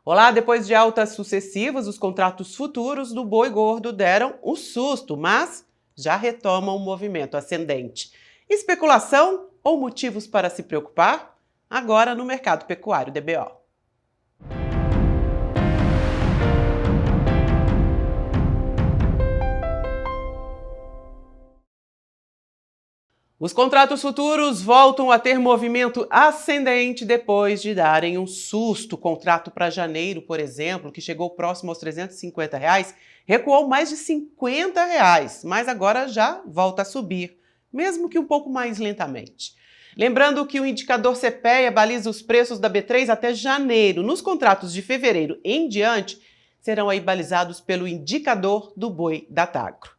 Olá, depois de altas sucessivas, os contratos futuros do boi gordo deram um susto, mas já retomam o movimento ascendente. Especulação ou motivos para se preocupar? Agora no mercado pecuário DBO. Os contratos futuros voltam a ter movimento ascendente depois de darem um susto. O contrato para janeiro, por exemplo, que chegou próximo aos R$ 350, recuou mais de R$ 50, mas agora já volta a subir, mesmo que um pouco mais lentamente. Lembrando que o indicador CPEA baliza os preços da B3 até janeiro. Nos contratos de fevereiro em diante, serão aí balizados pelo indicador do boi da Tagro.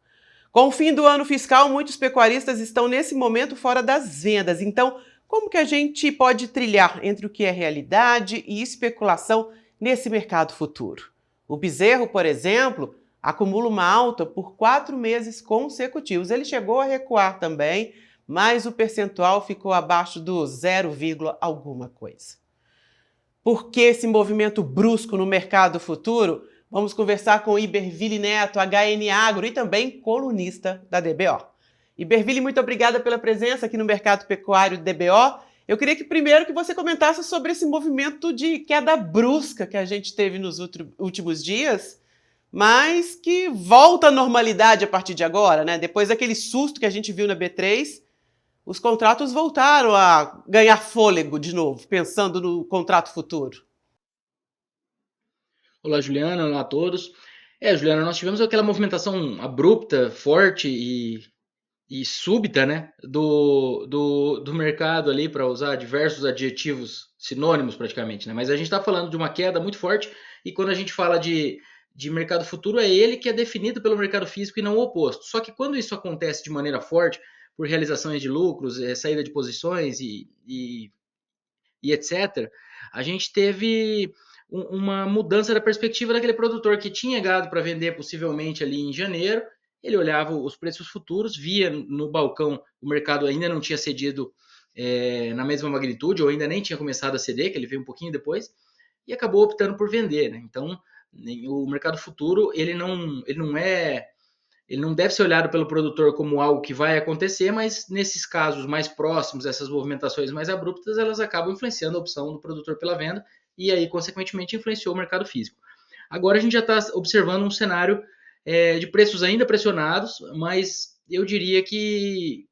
Com o fim do ano fiscal, muitos pecuaristas estão nesse momento fora das vendas. Então, como que a gente pode trilhar entre o que é realidade e especulação nesse mercado futuro? O bezerro, por exemplo, acumula uma alta por 4 meses consecutivos. Ele chegou a recuar também, mas o percentual ficou abaixo do 0, alguma coisa. Por que esse movimento brusco no mercado futuro? Vamos conversar com Iberville Neto, HN Agro e também colunista da DBO. Iberville, muito obrigada pela presença aqui no Mercado Pecuário DBO. Eu queria que primeiro que você comentasse sobre esse movimento de queda brusca que a gente teve nos últimos dias, mas que volta à normalidade a partir de agora, né? Depois daquele susto que a gente viu na B3, os contratos voltaram a ganhar fôlego de novo, pensando no contrato futuro. Olá, Juliana, olá a todos. Juliana, nós tivemos aquela movimentação abrupta, forte e súbita, né, do mercado ali, para usar diversos adjetivos sinônimos praticamente, né? Mas a gente está falando de uma queda muito forte e quando a gente fala de mercado futuro, é ele que é definido pelo mercado físico e não o oposto. Só que quando isso acontece de maneira forte, por realizações de lucros, saída de posições e etc., a gente teve uma mudança da perspectiva daquele produtor que tinha gado para vender possivelmente ali em janeiro. Ele olhava os preços futuros, via no balcão o mercado ainda não tinha cedido na mesma magnitude, ou ainda nem tinha começado a ceder, que ele veio um pouquinho depois, e acabou optando por vender, né? Então, o mercado futuro ele não deve ser olhado pelo produtor como algo que vai acontecer, mas nesses casos mais próximos, essas movimentações mais abruptas, elas acabam influenciando a opção do produtor pela venda e aí, consequentemente, influenciou o mercado físico. Agora a gente já está observando um cenário de preços ainda pressionados, mas eu diria que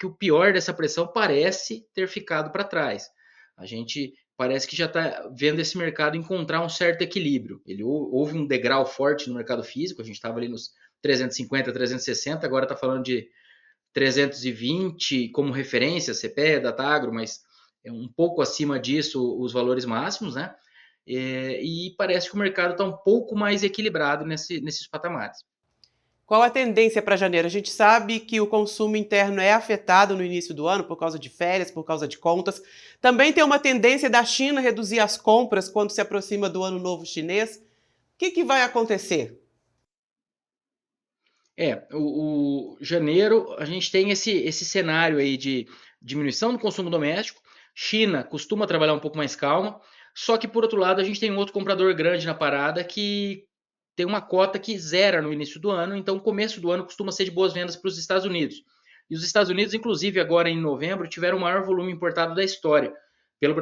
o pior dessa pressão parece ter ficado para trás. A gente parece que já está vendo esse mercado encontrar um certo equilíbrio. Houve um degrau forte no mercado físico, a gente estava ali nos 350, 360, agora está falando de 320 como referência, CPE, Datagro, mas é um pouco acima disso os valores máximos, né? E parece que o mercado está um pouco mais equilibrado nesses patamares. Qual a tendência para janeiro? A gente sabe que o consumo interno é afetado no início do ano por causa de férias, por causa de contas. Também tem uma tendência da China reduzir as compras quando se aproxima do Ano Novo Chinês. O que vai acontecer? O janeiro a gente tem esse cenário aí de diminuição do consumo doméstico. China costuma trabalhar um pouco mais calma, só que por outro lado a gente tem um outro comprador grande na parada que tem uma cota que zera no início do ano, então o começo do ano costuma ser de boas vendas para os Estados Unidos. E os Estados Unidos, inclusive agora em novembro, tiveram o maior volume importado da história, pelo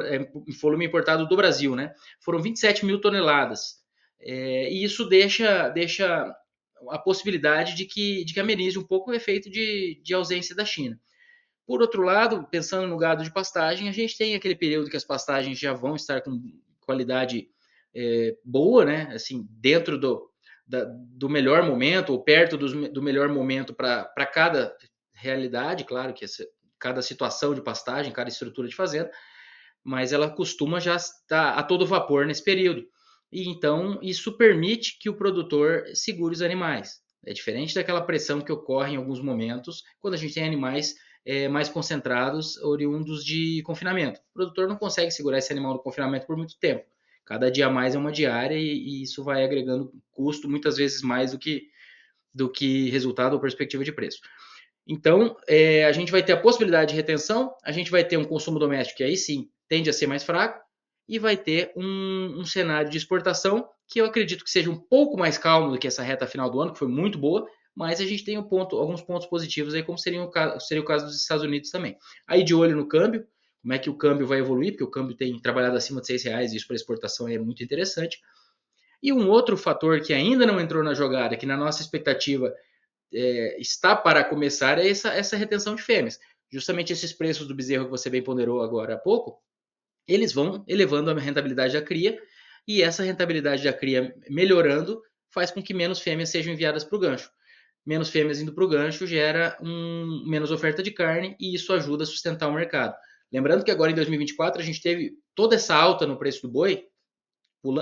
volume importado do Brasil, né? Foram 27 mil toneladas. E isso deixa a possibilidade de que amenize um pouco o efeito de ausência da China. Por outro lado, pensando no gado de pastagem, a gente tem aquele período que as pastagens já vão estar com qualidade boa, né? Assim, dentro do melhor momento, ou perto do melhor momento para cada realidade, claro que cada situação de pastagem, cada estrutura de fazenda, mas ela costuma já estar a todo vapor nesse período. E então isso permite que o produtor segure os animais. É diferente daquela pressão que ocorre em alguns momentos quando a gente tem animais mais concentrados, oriundos de confinamento. O produtor não consegue segurar esse animal no confinamento por muito tempo. Cada dia mais é uma diária e isso vai agregando custo, muitas vezes mais do que resultado ou perspectiva de preço. Então, a gente vai ter a possibilidade de retenção, a gente vai ter um consumo doméstico que aí sim tende a ser mais fraco, e vai ter um cenário de exportação que eu acredito que seja um pouco mais calmo do que essa reta final do ano, que foi muito boa, mas a gente tem alguns pontos positivos aí, como seria o caso dos Estados Unidos também. Aí de olho no câmbio, como é que o câmbio vai evoluir, porque o câmbio tem trabalhado acima de R$ 6, e isso para exportação é muito interessante. E um outro fator que ainda não entrou na jogada, que na nossa expectativa está para começar, é essa retenção de fêmeas. Justamente esses preços do bezerro que você bem ponderou agora há pouco, eles vão elevando a rentabilidade da cria, e essa rentabilidade da cria melhorando faz com que menos fêmeas sejam enviadas para o gancho. Menos fêmeas indo para o gancho gera menos oferta de carne, e isso ajuda a sustentar o mercado. Lembrando que agora em 2024 a gente teve toda essa alta no preço do boi,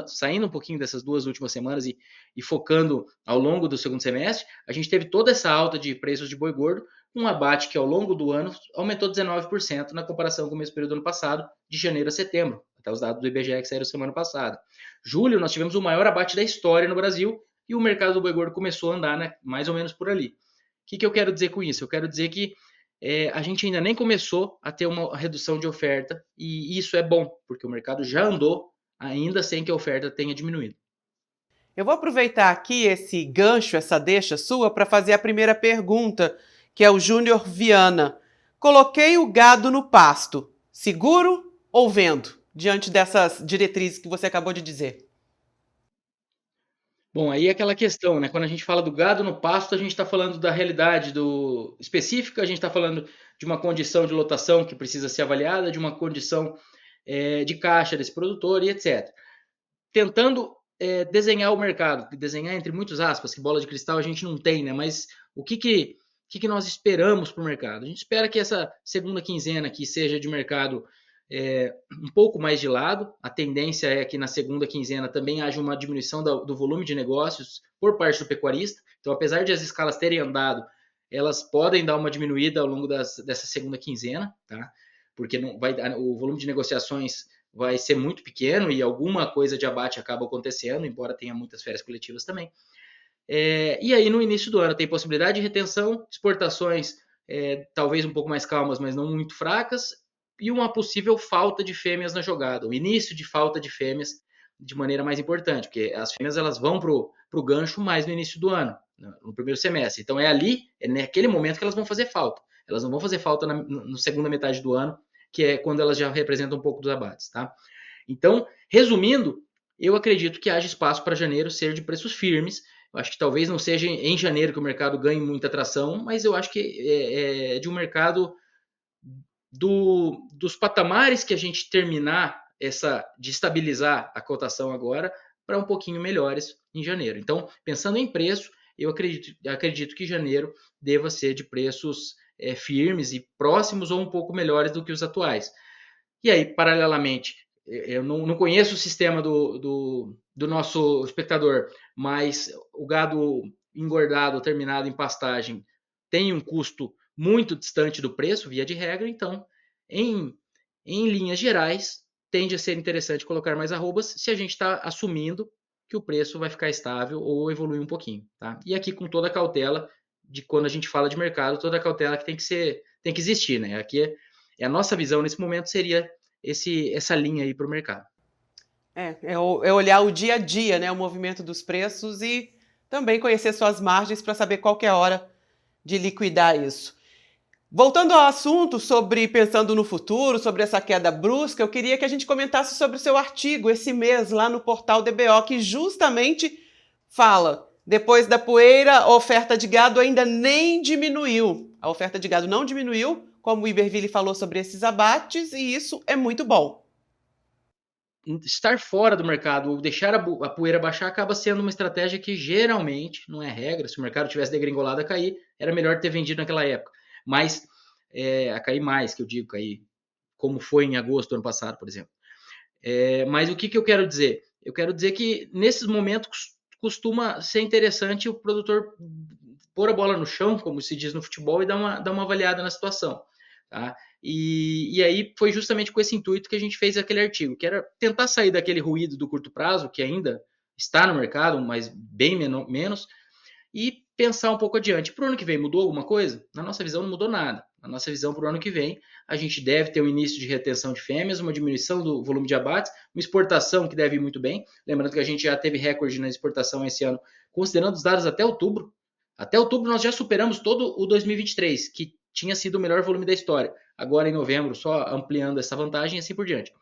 saindo um pouquinho dessas 2 últimas semanas e focando ao longo do segundo semestre, a gente teve toda essa alta de preços de boi gordo, um abate que ao longo do ano aumentou 19% na comparação com o mesmo período do ano passado, de janeiro a setembro, até os dados do IBGE que saíram semana passada. Julho, nós tivemos o maior abate da história no Brasil, e o mercado do boi gordo começou a andar, né, mais ou menos por ali. O que eu quero dizer com isso? Eu quero dizer que a gente ainda nem começou a ter uma redução de oferta, e isso é bom, porque o mercado já andou ainda sem que a oferta tenha diminuído. Eu vou aproveitar aqui esse gancho, essa deixa sua, para fazer a primeira pergunta, que é o Júnior Viana. Coloquei o gado no pasto, seguro ou vendo? Diante dessas diretrizes que você acabou de dizer. Bom, aí é aquela questão, né? Quando a gente fala do gado no pasto, a gente está falando da realidade específica, a gente está falando de uma condição de lotação que precisa ser avaliada, de uma condição de caixa desse produtor e etc. Tentando desenhar o mercado, desenhar entre muitas aspas, que bola de cristal a gente não tem, né? Mas o que nós esperamos para o mercado? A gente espera que essa segunda quinzena aqui seja de mercado um pouco mais de lado. A tendência é que na segunda quinzena também haja uma diminuição do volume de negócios por parte do pecuarista. Então, apesar de as escalas terem andado, elas podem dar uma diminuída ao longo dessa segunda quinzena, tá? Porque o volume de negociações vai ser muito pequeno e alguma coisa de abate acaba acontecendo, embora tenha muitas férias coletivas também. E aí, no início do ano, tem possibilidade de retenção, exportações talvez um pouco mais calmas, mas não muito fracas, e uma possível falta de fêmeas na jogada, o início de falta de fêmeas de maneira mais importante, porque as fêmeas elas vão para o gancho mais no início do ano, no primeiro semestre. Então é naquele momento que elas vão fazer falta. Elas não vão fazer falta na segunda metade do ano, que é quando elas já representam um pouco dos abates, tá? Então, resumindo, eu acredito que haja espaço para janeiro ser de preços firmes. Eu acho que talvez não seja em janeiro que o mercado ganhe muita atração, mas eu acho que é de um mercado dos patamares que a gente terminar de estabilizar a cotação agora para um pouquinho melhores em janeiro. Então, pensando em preço, eu acredito que janeiro deva ser de preços firmes e próximos ou um pouco melhores do que os atuais. E aí, paralelamente, eu não conheço o sistema do nosso espectador, mas o gado engordado, terminado em pastagem, tem um custo muito distante do preço, via de regra, então, em linhas gerais, tende a ser interessante colocar mais arrobas se a gente está assumindo que o preço vai ficar estável ou evoluir um pouquinho. Tá? E aqui com toda a cautela de quando a gente fala de mercado, toda a cautela que tem que existir. Né? Aqui a nossa visão nesse momento seria essa linha aí para o mercado. É olhar o dia a dia, né, o movimento dos preços e também conhecer suas margens para saber qual que é a hora de liquidar isso. Voltando ao assunto sobre pensando no futuro, sobre essa queda brusca, eu queria que a gente comentasse sobre o seu artigo esse mês lá no portal DBO, que justamente fala, depois da poeira, a oferta de gado ainda nem diminuiu. A oferta de gado não diminuiu, como o Iberville falou sobre esses abates, e isso é muito bom. Estar fora do mercado ou deixar a poeira baixar acaba sendo uma estratégia que geralmente, não é regra, se o mercado tivesse degringolado a cair, era melhor ter vendido naquela época. Mas a cair mais, que eu digo, cair como foi em agosto do ano passado, por exemplo. Mas o que eu quero dizer? Eu quero dizer que nesses momentos costuma ser interessante o produtor pôr a bola no chão, como se diz no futebol, e dar uma avaliada na situação. Tá? E aí foi justamente com esse intuito que a gente fez aquele artigo, que era tentar sair daquele ruído do curto prazo, que ainda está no mercado, mas bem menos, e pensar um pouco adiante. Para o ano que vem, mudou alguma coisa? Na nossa visão, não mudou nada. A nossa visão para o ano que vem, a gente deve ter um início de retenção de fêmeas, uma diminuição do volume de abates, uma exportação que deve ir muito bem. Lembrando que a gente já teve recorde na exportação esse ano, considerando os dados até outubro. Até outubro nós já superamos todo o 2023, que tinha sido o melhor volume da história. Agora em novembro, só ampliando essa vantagem e assim por diante.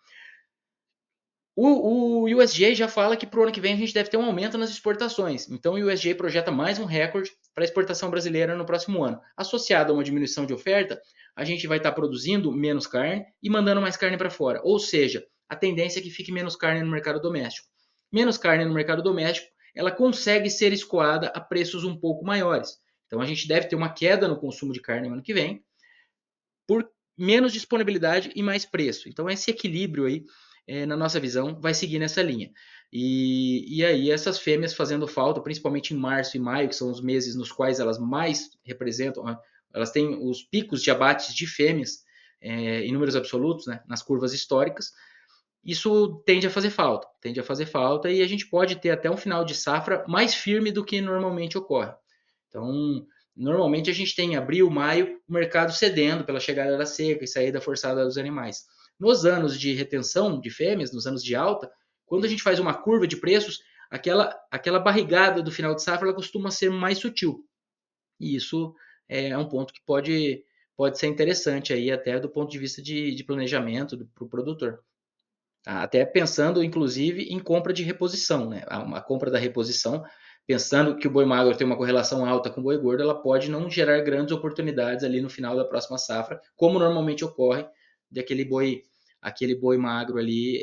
O USDA já fala que para o ano que vem a gente deve ter um aumento nas exportações. Então o USDA projeta mais um recorde para a exportação brasileira no próximo ano. Associado a uma diminuição de oferta, a gente vai estar produzindo menos carne e mandando mais carne para fora. Ou seja, a tendência é que fique menos carne no mercado doméstico. Menos carne no mercado doméstico, ela consegue ser escoada a preços um pouco maiores. Então a gente deve ter uma queda no consumo de carne no ano que vem por menos disponibilidade e mais preço. Então esse equilíbrio aí, na nossa visão, vai seguir nessa linha. E aí essas fêmeas fazendo falta, principalmente em março e maio, que são os meses nos quais elas mais representam, né? Elas têm os picos de abates de fêmeas em números absolutos, né, nas curvas históricas. Isso tende a fazer falta e a gente pode ter até um final de safra mais firme do que normalmente ocorre. Então, normalmente a gente tem em abril, maio, o mercado cedendo pela chegada da seca e saída forçada dos animais. Nos anos de retenção de fêmeas, nos anos de alta, quando a gente faz uma curva de preços, aquela barrigada do final de safra ela costuma ser mais sutil. E isso é um ponto que pode ser interessante aí até do ponto de vista de planejamento para o produtor. Até pensando, inclusive, em compra de reposição, né? A compra da reposição, pensando que o boi magro tem uma correlação alta com o boi gordo, ela pode não gerar grandes oportunidades ali no final da próxima safra, como normalmente ocorre aquele boi magro ali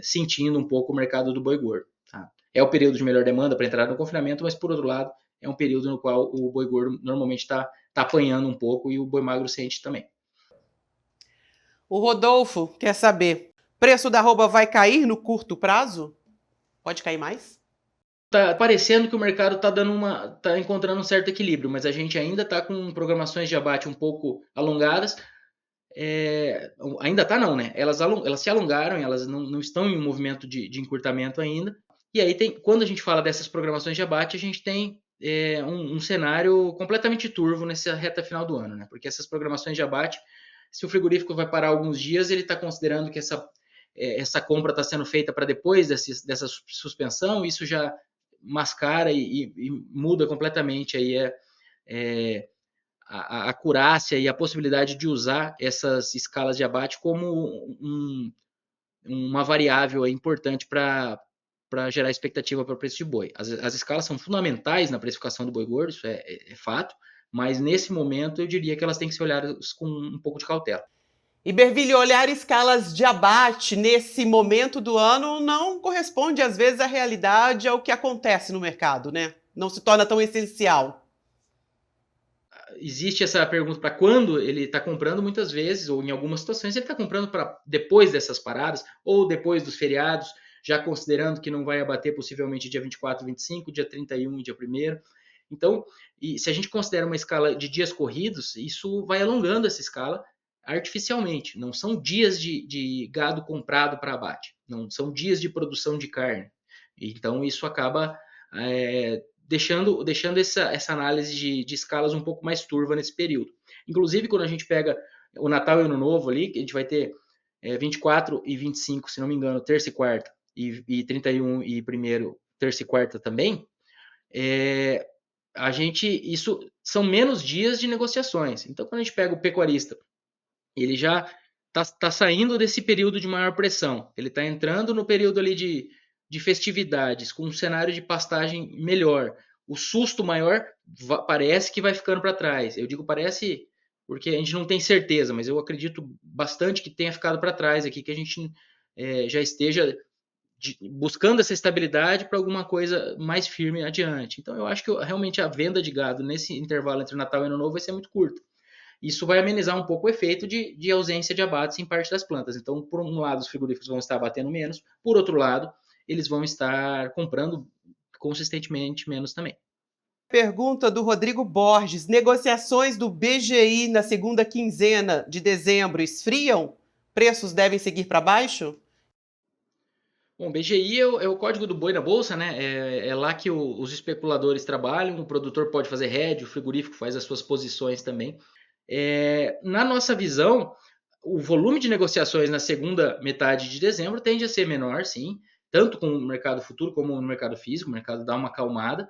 sentindo um pouco o mercado do boi gordo. Tá? É o período de melhor demanda para entrar no confinamento, mas por outro lado, é um período no qual o boi gordo normalmente está apanhando um pouco e o boi magro sente também. O Rodolfo quer saber, preço da arroba vai cair no curto prazo? Pode cair mais? Tá parecendo que o mercado tá encontrando um certo equilíbrio, mas a gente ainda está com programações de abate um pouco alongadas. Ainda tá não, né? Elas se alongaram, elas não estão em um movimento de encurtamento ainda. E aí quando a gente fala dessas programações de abate, a gente tem um cenário completamente turvo nessa reta final do ano, né? Porque essas programações de abate, se o frigorífico vai parar alguns dias, ele está considerando que essa compra está sendo feita para depois dessa suspensão, isso já mascara e muda completamente aí a acurácia e a possibilidade de usar essas escalas de abate como uma variável importante para gerar expectativa para o preço de boi. As escalas são fundamentais na precificação do boi gordo, isso é fato, mas nesse momento eu diria que elas têm que ser olhadas com um pouco de cautela. Iberville, olhar escalas de abate nesse momento do ano não corresponde, às vezes, à realidade, ao que acontece no mercado, né? Não se torna tão essencial. Existe essa pergunta para quando ele está comprando, muitas vezes, ou em algumas situações, ele está comprando para depois dessas paradas, ou depois dos feriados, já considerando que não vai abater possivelmente dia 24, 25, dia 31 e dia 1º. Então, se a gente considera uma escala de dias corridos, isso vai alongando essa escala artificialmente. Não são dias de gado comprado para abate, não são dias de produção de carne. Então, isso acaba deixando essa análise de escalas um pouco mais turva nesse período. Inclusive, quando a gente pega o Natal e o Ano Novo ali, que a gente vai ter 24 e 25, se não me engano, terça e quarta, e 31 e 1º, terça e quarta também, isso são menos dias de negociações. Então, quando a gente pega o pecuarista, ele já está saindo desse período de maior pressão, ele está entrando no período ali de festividades, com um cenário de pastagem melhor. O susto maior parece que vai ficando para trás. Eu digo parece porque a gente não tem certeza, mas eu acredito bastante que tenha ficado para trás aqui, que a gente já esteja buscando essa estabilidade para alguma coisa mais firme adiante. Então eu acho que realmente a venda de gado nesse intervalo entre Natal e Ano Novo vai ser muito curta. Isso vai amenizar um pouco o efeito de ausência de abates em parte das plantas. Então, por um lado, os frigoríficos vão estar abatendo menos, por outro lado, eles vão estar comprando consistentemente menos também. Pergunta do Rodrigo Borges: negociações do BGI na segunda quinzena de dezembro esfriam? Preços devem seguir para baixo? Bom, BGI é o código do boi na bolsa, né? É lá que os especuladores trabalham, o produtor pode fazer hedge, o frigorífico faz as suas posições também. Na nossa visão, o volume de negociações na segunda metade de dezembro tende a ser menor, sim, tanto com o mercado futuro como no mercado físico, o mercado dá uma acalmada.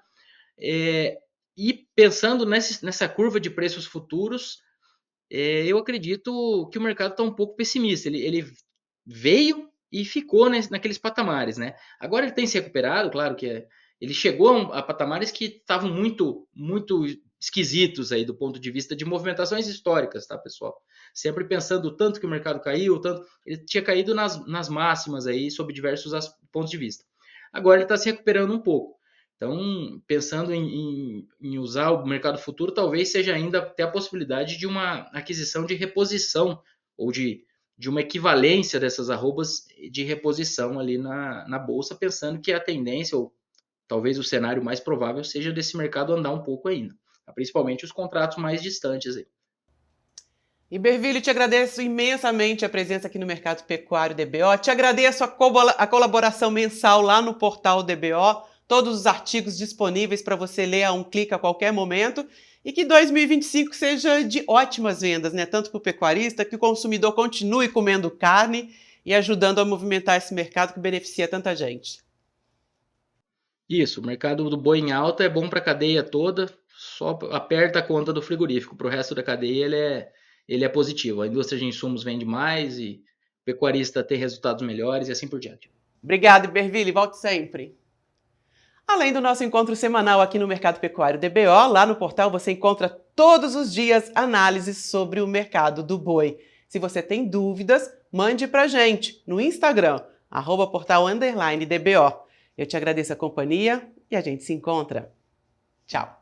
E pensando nessa curva de preços futuros, eu acredito que o mercado está um pouco pessimista. Ele veio e ficou naqueles patamares, né? Agora ele tem se recuperado, claro que ele chegou a patamares que estavam muito, muito esquisitos aí do ponto de vista de movimentações históricas, tá, pessoal? Sempre pensando o tanto que o mercado caiu, tanto ele tinha caído nas máximas aí sob diversos pontos de vista. Agora ele está se recuperando um pouco. Então, pensando em usar o mercado futuro, talvez seja ainda até a possibilidade de uma aquisição de reposição ou de uma equivalência dessas arrobas de reposição ali na bolsa, pensando que a tendência, ou talvez o cenário mais provável, seja desse mercado andar um pouco ainda, principalmente os contratos mais distantes aí. Iberville, te agradeço imensamente a presença aqui no Mercado Pecuário DBO, te agradeço a colaboração mensal lá no portal DBO, todos os artigos disponíveis para você ler a um clique a qualquer momento, e que 2025 seja de ótimas vendas, né? Tanto para o pecuarista, que o consumidor continue comendo carne e ajudando a movimentar esse mercado que beneficia tanta gente. Isso, o mercado do boi em alta é bom para a cadeia toda, só aperta a conta do frigorífico, para o resto da cadeia ele é positivo. A indústria de insumos vende mais e o pecuarista tem resultados melhores e assim por diante. Obrigada, Iberville, volte sempre. Além do nosso encontro semanal aqui no Mercado Pecuário DBO, lá no portal você encontra todos os dias análises sobre o mercado do boi. Se você tem dúvidas, mande pra gente no Instagram, @portal_DBO. Eu te agradeço a companhia e a gente se encontra. Tchau!